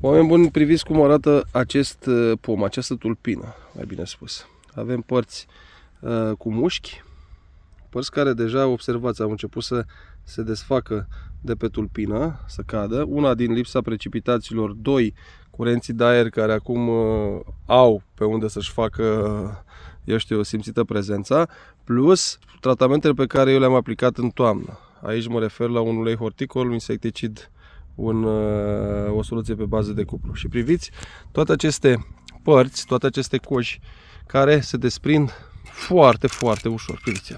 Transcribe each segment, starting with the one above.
Oameni buni, priviți cum arată acest pom, această tulpină, mai bine spus. Avem părți cu mușchi, părți care deja, observați, au început să se desfacă de pe tulpină, să cadă. Una din lipsa precipitațiilor, doi, curenții de aer care acum au pe unde să-și facă, eu știu, simțită prezența, plus tratamentele pe care eu le-am aplicat în toamnă. Aici mă refer la un ulei horticol, un insecticid, o soluție pe bază de cupru. Și priviți toate aceste părți, toate aceste coși care se desprind foarte, foarte ușor. Priviți.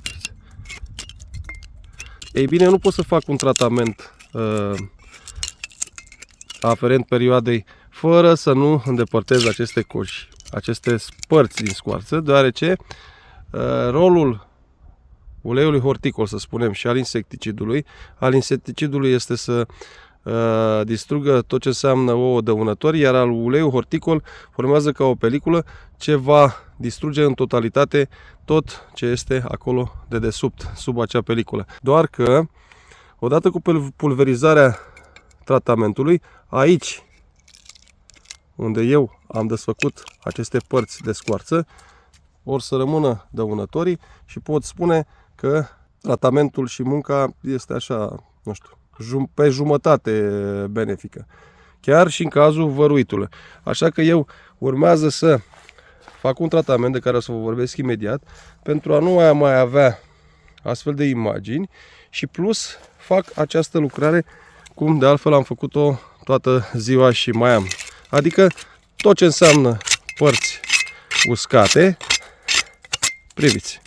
Ei bine, eu nu pot să fac un tratament aferent perioadei fără să nu îndepărtez aceste coși, aceste părți din scoarță, deoarece rolul uleiului horticol, să spunem, și al insecticidului este să distrugă tot ce înseamnă ouă dăunători, iar al uleiul horticol formează ca o peliculă ce va distruge în totalitate tot ce este acolo de desubt, sub acea peliculă. Doar că, odată cu pulverizarea tratamentului, aici unde eu am desfăcut aceste părți de scoarță, or să rămână dăunătorii și pot spune că tratamentul și munca este așa, nu știu, pe jumătate benefică. Chiar și în cazul văruitului. Așa că eu urmează să fac un tratament de care o să vă vorbesc imediat pentru a nu mai avea astfel de imagini și plus fac această lucrare cum de altfel am făcut-o toată ziua și mai am. Adică tot ce înseamnă părți uscate, priviți.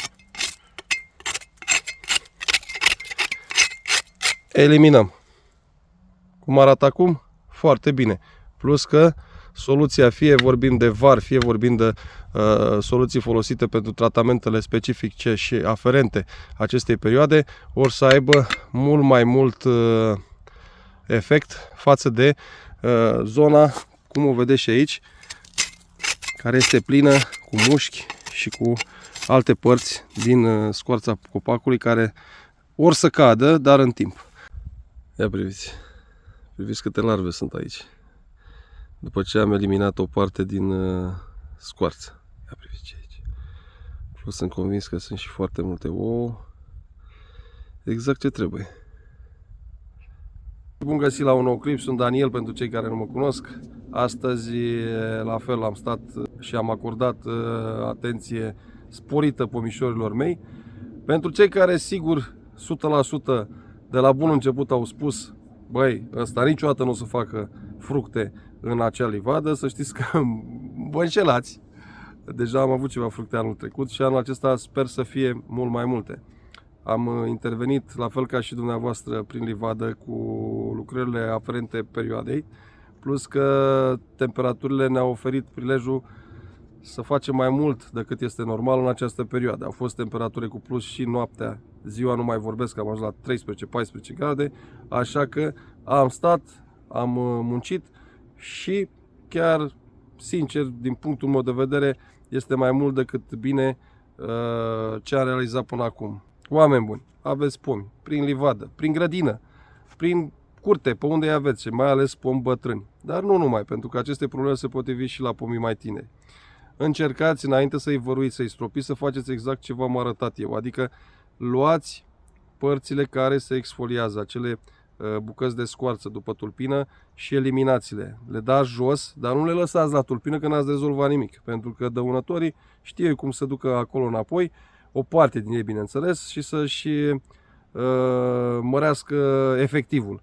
Eliminăm. Cum arată acum? Foarte bine. Plus că soluția, fie vorbim de var, fie vorbim de soluții folosite pentru tratamentele specifice și aferente acestei perioade, or să aibă mult mai mult efect față de zona, cum o vedeți și aici, care este plină cu mușchi și cu alte părți din scoarța copacului care or să cadă, dar în timp. Ia priviți. Priviți câte larve sunt aici. După ce am eliminat o parte din scoarță. Ia priviți aici. Plus sunt convins că sunt și foarte multe ouă. Exact ce trebuie. Bun găsit la un nou clip, sunt Daniel pentru cei care nu mă cunosc. Astăzi, la fel, am stat și am acordat atenție sporită pomișorilor mei. Pentru cei care, sigur, 100% de la bun început au spus: băi, ăsta niciodată nu o să facă fructe în acea livadă, să știți că vă înșelați. Deja am avut ceva fructe anul trecut și anul acesta sper să fie mult mai multe. Am intervenit, la fel ca și dumneavoastră, prin livadă cu lucrările aferente perioadei, plus că temperaturile ne-au oferit prilejul să facem mai mult decât este normal în această perioadă. Au fost temperaturi cu plus și noaptea, ziua nu mai vorbesc, am ajuns la 13-14 grade, așa că am stat, am muncit și chiar, sincer, din punctul meu de vedere, este mai mult decât bine ce am realizat până acum. Oameni buni, aveți pomi prin livadă, prin grădină, prin curte, pe unde îi aveți, mai ales pomi bătrâni. Dar nu numai, pentru că aceste probleme se potrivi și la pomii mai tineri. Încercați, înainte să-i văruiți, să-i stropiți, să faceți exact ce v-am arătat eu. Adică luați părțile care se exfoliază, acele bucăți de scoarță după tulpină și eliminați-le. Le dați jos, dar nu le lăsați la tulpină că n-ați rezolvat nimic. Pentru că dăunătorii știu cum să ducă acolo înapoi, o parte din ei, bineînțeles, și să-și mărească efectivul.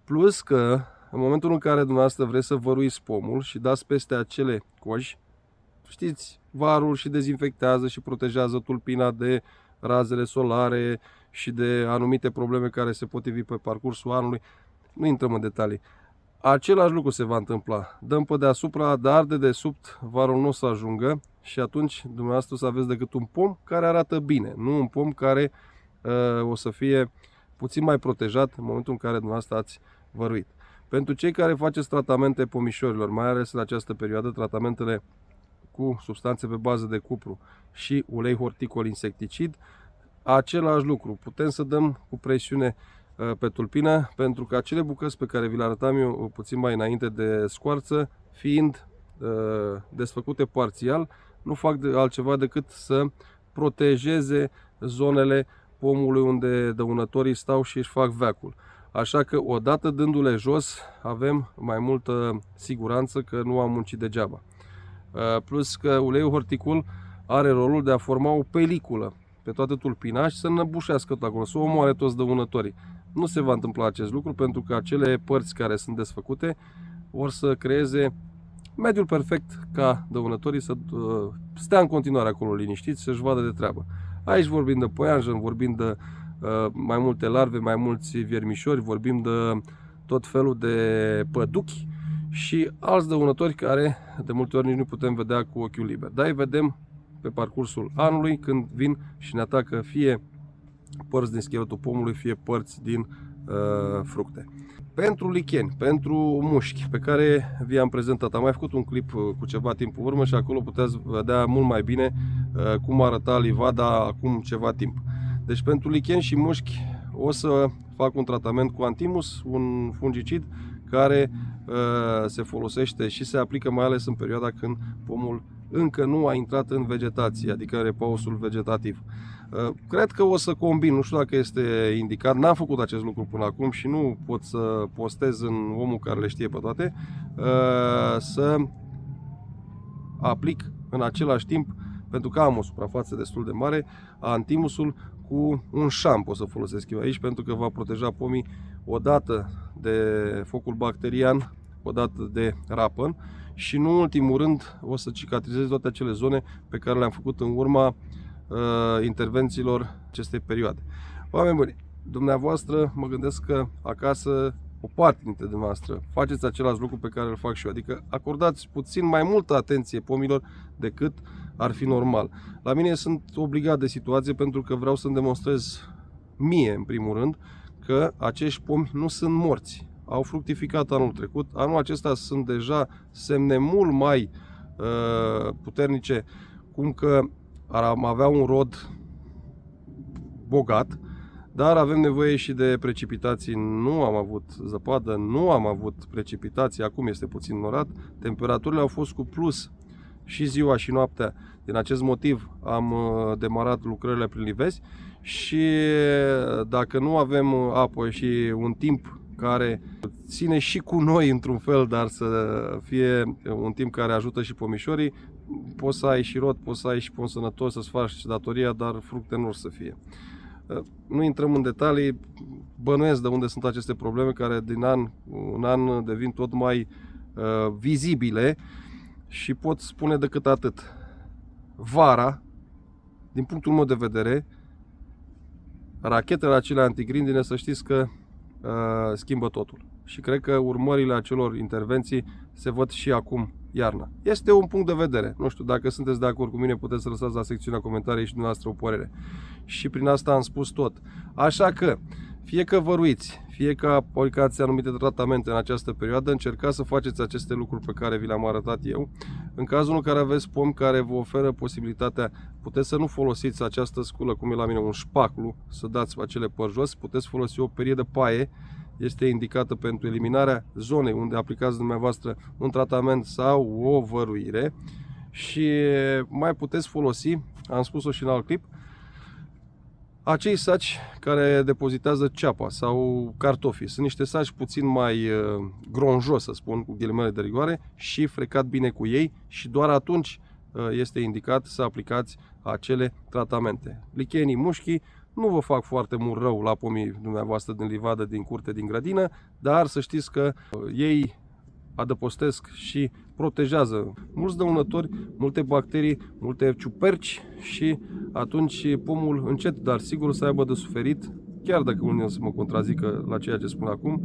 Plus că, în momentul în care dumneavoastră vreți să văruiți pomul și dați peste acele coși, știți, varul și dezinfectează și protejează tulpina de razele solare și de anumite probleme care se potrivi pe parcursul anului. Nu intrăm în detalii. Același lucru se va întâmpla. Dăm pe deasupra, dar de desubt varul nu o să ajungă și atunci dumneavoastră o să aveți decât un pom care arată bine, nu un pom care o să fie puțin mai protejat în momentul în care dumneavoastră ați văruit. Pentru cei care faceți tratamente pomișorilor, mai ales în această perioadă, tratamentele cu substanțe pe bază de cupru și ulei horticol insecticid, același lucru. Putem să dăm cu presiune pe tulpină, pentru că acele bucăți pe care vi le arătam eu puțin mai înainte de scoarță, fiind desfăcute parțial, nu fac altceva decât să protejeze zonele pomului unde dăunătorii stau și își fac veacul. Așa că odată dându-le jos avem mai multă siguranță că nu am muncit degeaba. Plus că uleiul horticul are rolul de a forma o peliculă pe toată tulpina și să înăbușească tot acolo, să omoare toți dăunătorii. Nu se va întâmpla acest lucru pentru că acele părți care sunt desfăcute vor să creeze mediul perfect ca dăunătorii să stea în continuare acolo liniștiți, să-și vadă de treabă. Aici vorbim de păianjen, vorbim de mai multe larve, mai mulți viermișori, vorbim de tot felul de păduchi și alți dăunători care de multe ori nici nu putem vedea cu ochiul liber. Dar îi vedem pe parcursul anului când vin și ne atacă fie părți din scheletul pomului, fie părți din fructe. Pentru licheni, pentru mușchi pe care vi-am prezentat, am mai făcut un clip cu ceva timp în urmă și acolo puteți vedea mult mai bine cum arăta livada acum ceva timp. Deci pentru licheni și mușchi o să fac un tratament cu Antimus, un fungicid care se folosește și se aplică mai ales în perioada când pomul încă nu a intrat în vegetație, adică în repausul vegetativ. Cred că o să combin, nu știu dacă este indicat, n-am făcut acest lucru până acum și nu pot să postez în omul care le știe pe toate, să aplic în același timp, pentru că am o suprafață destul de mare, Antimusul cu un șamp o să folosesc eu aici, pentru că va proteja pomii odată de focul bacterian, odată de rapăn și nu în ultimul rând o să cicatrizez toate acele zone pe care le-am făcut în urma intervențiilor acestei perioade. Oameni buni, dumneavoastră mă gândesc că acasă o parte dintre dumneavoastră faceți același lucru pe care îl fac și eu, adică acordați puțin mai multă atenție pomilor decât ar fi normal. La mine sunt obligat de situație pentru că vreau să-mi demonstrez mie, în primul rând, că acești pomi nu sunt morți. Au fructificat anul trecut, anul acesta sunt deja semne mult mai puternice, cum că am avea un rod bogat, dar avem nevoie și de precipitații. Nu am avut zăpadă, nu am avut precipitații, acum este puțin norat. Temperaturile au fost cu plus și ziua și noaptea. Din acest motiv am demarat lucrările prin livezi și dacă nu avem apă și un timp care ține și cu noi într-un fel, dar să fie un timp care ajută și pomișorii, poți să ai și rod, poți să ai și pom sănătos, să-ți faci datoria, dar fructe nu or să fie. Nu intrăm în detalii, bănuiesc de unde sunt aceste probleme care din an în an devin tot mai vizibile și pot spune decât atât. Vara, din punctul meu de vedere, rachetele acelea antigrindine, să știți că schimbă totul. Și cred că urmările acelor intervenții se văd și acum iarna. Este un punct de vedere. Nu știu, dacă sunteți de acord cu mine, puteți să lăsați la secțiunea comentarii și dumneavoastră o părere. Și prin asta am spus tot. Așa că, fie că văruiți, fie că aplicați anumite tratamente în această perioadă, încercați să faceți aceste lucruri pe care vi le-am arătat eu. În cazul în care aveți pomi care vă oferă posibilitatea, puteți să nu folosiți această sculă, cum e la mine, un șpaclu, să dați acele păr jos, puteți folosi o perie de paie. Este indicată pentru eliminarea zonei unde aplicați dumneavoastră un tratament sau o văruire și mai puteți folosi, am spus-o și în alt clip, acei saci care depozitează ceapa sau cartofii. Sunt niște saci puțin mai gronjos, să spun, cu ghilimele de rigoare, și frecat bine cu ei și doar atunci este indicat să aplicați acele tratamente. Lichenii, mușchii nu vă fac foarte mult rău la pomii dumneavoastră din livadă, din curte, din grădină, dar să știți că ei adăpostesc și protejează mulți dăunători, multe bacterii, multe ciuperci și atunci pomul încet, dar sigur să aibă de suferit, chiar dacă unii o să mă contrazică la ceea ce spun acum,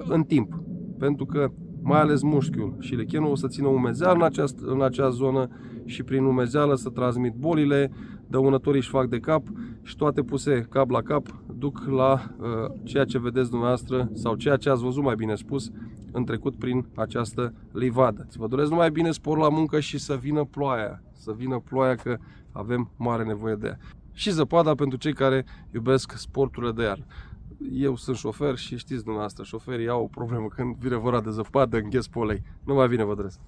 în timp. Pentru că mai ales mușchiul și lechenul o să țină umezeală în acea zonă și prin umezeală să transmit bolile, dăunătorii își fac de cap și toate puse cap la cap duc la ceea ce vedeți dumneavoastră sau ceea ce ați văzut, mai bine spus, în trecut prin această livadă. Vă doresc numai bine, spor la muncă și să vină ploaia, că avem mare nevoie de ea. Și zăpada pentru cei care iubesc sporturile de iarnă. Eu sunt șofer și știți dumneavoastră, șoferii au o problemă când vine vorba de zăpadă, îngheț polei. Nu mai bine vă doresc.